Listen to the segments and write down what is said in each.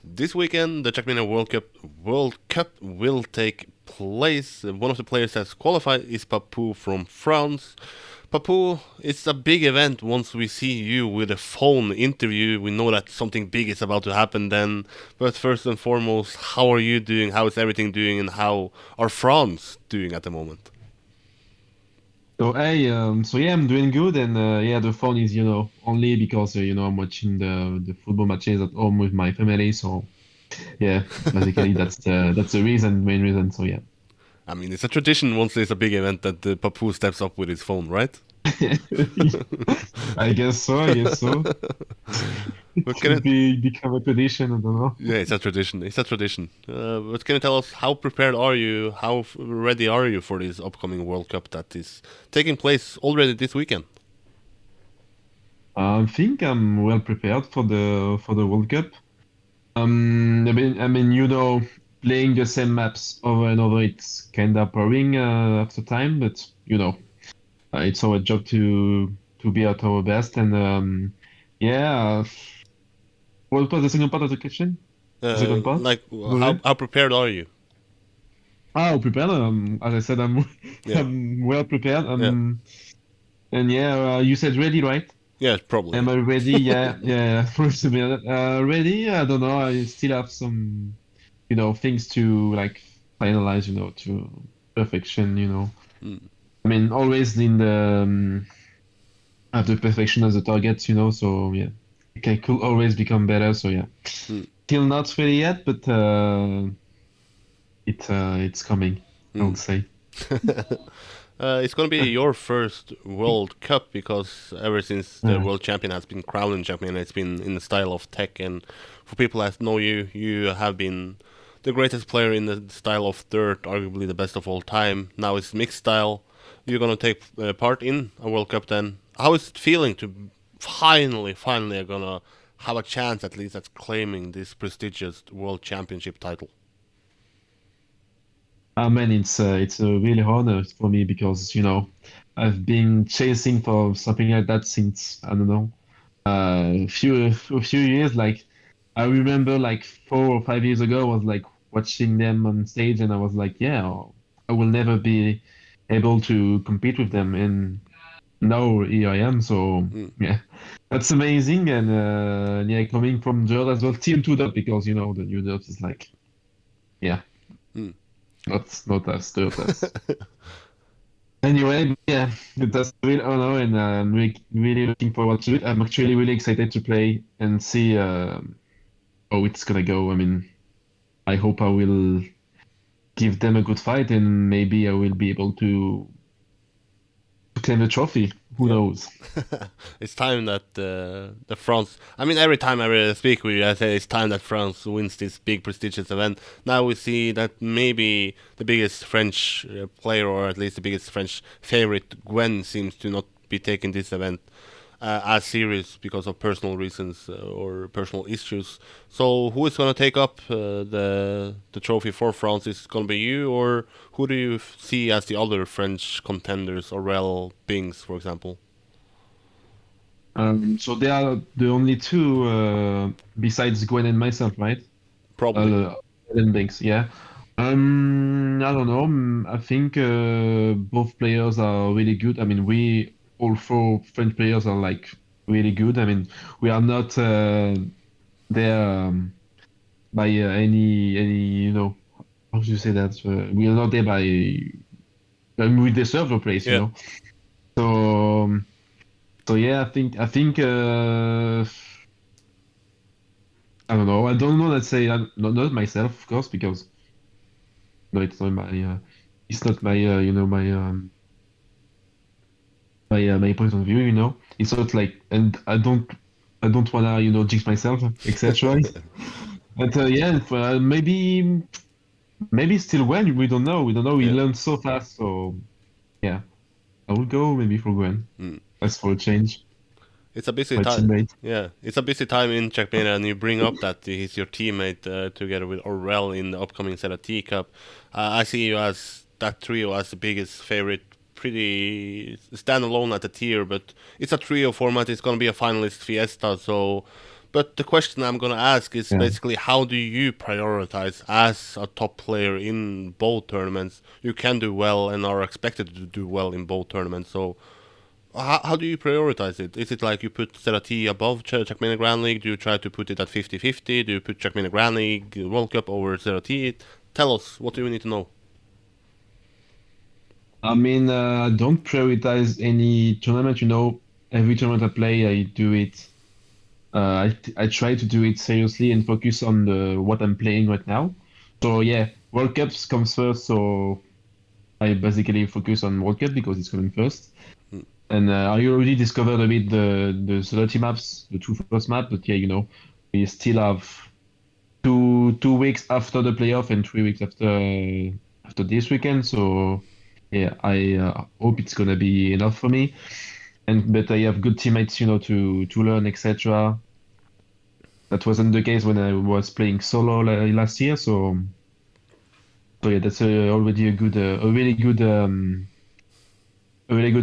This weekend, the Trackmania World Cup will take place. One of the players that's qualified is Papou from France. Papou, it's a big event once we see you with a phone interview. We know that something big is about to happen then. But first and foremost, how are you doing? How is everything doing? And how are France doing at the moment? So I'm doing good, and yeah, the phone is only because I'm watching the football matches at home with my family. So yeah, basically that's the main reason. So yeah, I mean, it's a tradition once there's a big event that Papou steps up with his phone, right? I guess so. I guess so. It But can could it? be become a tradition. I don't know. Yeah, it's a tradition. It's a tradition. But can you tell us how prepared are you? How ready are you for this upcoming World Cup that is taking place already this weekend? I think I'm well prepared for the World Cup. I mean, playing the same maps over and over, it's kind of boring after time, but it's our job to be at our best. And yeah, what was the second part of the question? The second part? Like Sorry. how prepared are you? Prepared. As I said, I'm Yeah, I'm well prepared. yeah, And yeah, you said ready, right? yeah, probably. Am I Yeah. ready? Yeah, yeah. First to be honest, ready? I don't know. I still have some, things to like finalize, to perfection. Mm, I mean, always in the have the perfection as a target, so yeah, it could always become better. So yeah, mm, still not ready yet, but it's coming, I would mm. say. It's going to be your first World Cup because ever since the Uh, world champion has been crowned in champion, it's been in the style of tech. And for people that know you, you have been the greatest player in the style of dirt, arguably the best of all time. Now it's mixed style. You're going to take part in a World Cup then. How is it feeling to finally are going to have a chance at least at claiming this prestigious world championship title? I mean, it's a really honor for me because I've been chasing for something like that since I don't know a few years. Like I remember like 4 or 5 years ago, I was like watching them on stage, and I was like, yeah, I will never be able to compete with them. And now here I am. So Mm, yeah, that's amazing. And yeah, coming from dirt as well, team two dirt because the new dirt is like yeah, mm. not as dirt as. Anyway, yeah, that's a real honor, and I'm really looking forward to it. I'm actually really excited to play and see how it's gonna go. I mean, I hope I will give them a good fight, and maybe I will be able to claim the trophy. Who Yeah. knows? It's time that the France. I mean, every time I speak with you, I say it's time that France wins this big prestigious event. Now we see that maybe the biggest French player, or at least the biggest French favorite, Gwen, seems to not be taking this event as serious because of personal reasons or personal issues. So who is going to take up the trophy for France? Is it going to be you, or who do you see as the other French contenders? Aurel Bings, for example. So they are the only two besides Gwen and myself, right? Probably. Uh, and Banks, yeah. I don't know. I think both players are really good. I mean, we all four French players are like really good. I mean, we are not there by any how should you say that? We are not there by. I mean, we deserve a place. Yeah. So so yeah, I think I don't know. I don't know. Let's say not myself, of course, because no, it's not my my point of view. It's not like, and I don't wanna jinx myself, etc. But yeah, maybe still Gwen. We don't know. We Yeah. learn so fast, so yeah, I will go maybe for Gwen. Mm. That's for a change. It's a busy My time. teammate. Yeah, it's a busy time in Trackmania, and you bring up that he's your teammate together with Aurel in the upcoming T Cup. I see you as that trio as the biggest favorite, pretty standalone at the tier, but it's a trio format. It's going to be a finalist fiesta, so But the question I'm gonna ask is Yeah. basically how do you prioritize as a top player in both tournaments? You can do well and are expected to do well in both tournaments. So how do you prioritize it? Is it like you put Serati above Trackmania Grand League? Do you try to put it at 50-50? Do you put Trackmania Grand League World Cup over Serati? Tell us, what do we need to know? I mean, I don't prioritize any tournament. Every tournament I play, I do it. I try to do it seriously and focus on what I'm playing right now. So yeah, World Cups comes first. So I basically focus on World Cup because it's coming first. Mm, And I already discovered a bit the Solati maps, the two first map. But yeah, we still have 2 weeks after the playoff and 3 weeks after this weekend. So yeah, I hope it's gonna be enough for me. And but I have good teammates, to learn, etc. That wasn't the case when I was playing solo last year. So yeah, that's already a really good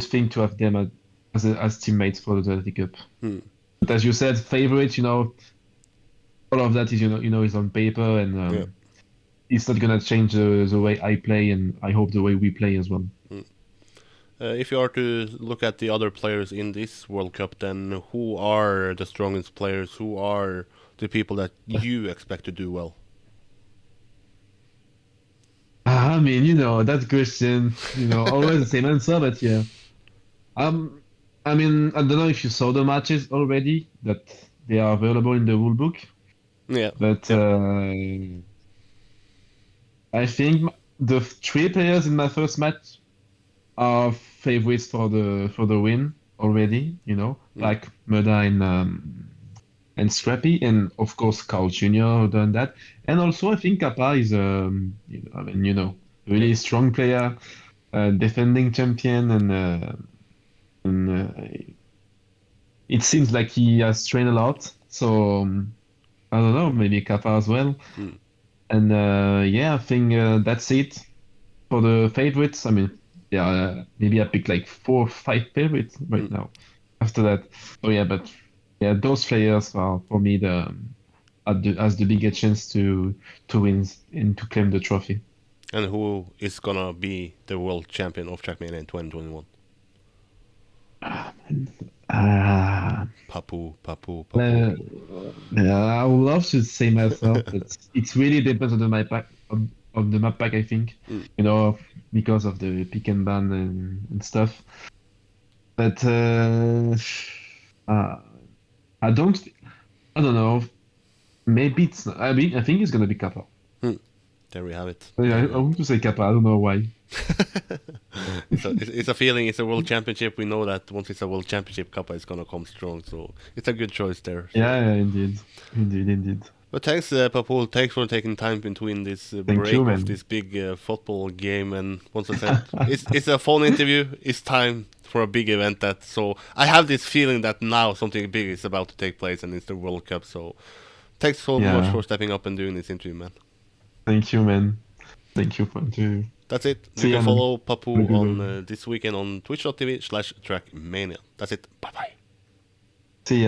thing to have them as teammates for the World Cup. mm, But as you said, favorites, all of that is is on paper, and yeah. it's not gonna change the way I play, and I hope the way we play as well. Mm. If you are to look at the other players in this World Cup, then who are the strongest players? Who are the people that you expect to do well? I mean, that question, always the same answer, but yeah. Um, I mean, I don't know if you saw the matches already that they are available in the rule book, Yeah, but yeah. I think the three players in my first match are favorites for the win already. Mm, Like Murda and Scrappy, and of course Carl Jr. who done that, and also I think Kappa is I mean yeah. really strong player, defending champion, and it seems like he has trained a lot. So I don't know, maybe Kappa as well. Mm, And yeah, I think that's it for the favorites. I mean, yeah, maybe I picked like 4 or 5 favorites right mm. now. After that, oh yeah, but yeah, those players are for me has the biggest chance to win and to claim the trophy. And who is gonna be the world champion of Trackmania in 2021? Ah, man. Ah, Papou, Papou, Papou. uh, yeah, I would love to say myself, but it really depends on the map pack of the map pack. I think, Mm. because of the pick and ban and stuff. But uh, I don't. I don't know. Maybe it's not. I mean, I think it's gonna be Kappa. Mm. There we have it. I want to say Kappa. I don't know why. It's a feeling. It's a world championship. We know that once it's a world championship, Kappa is gonna come strong. So it's a good choice there. So, Yeah, yeah, indeed, indeed, indeed. but thanks, Papou. Thanks for taking time between this Thank you, break of man. this big football game. And once I said, it's a phone interview. It's time for a big event. That so I have this feeling that now something big is about to take place, and it's the World Cup. So thanks so much Yeah, for stepping up and doing this interview, man. thank you, man. Thank you for to That's it. You see can you, man. follow Have a Papou good on one. this weekend on twitch.tv/trackmania. That's it. Bye bye. See ya.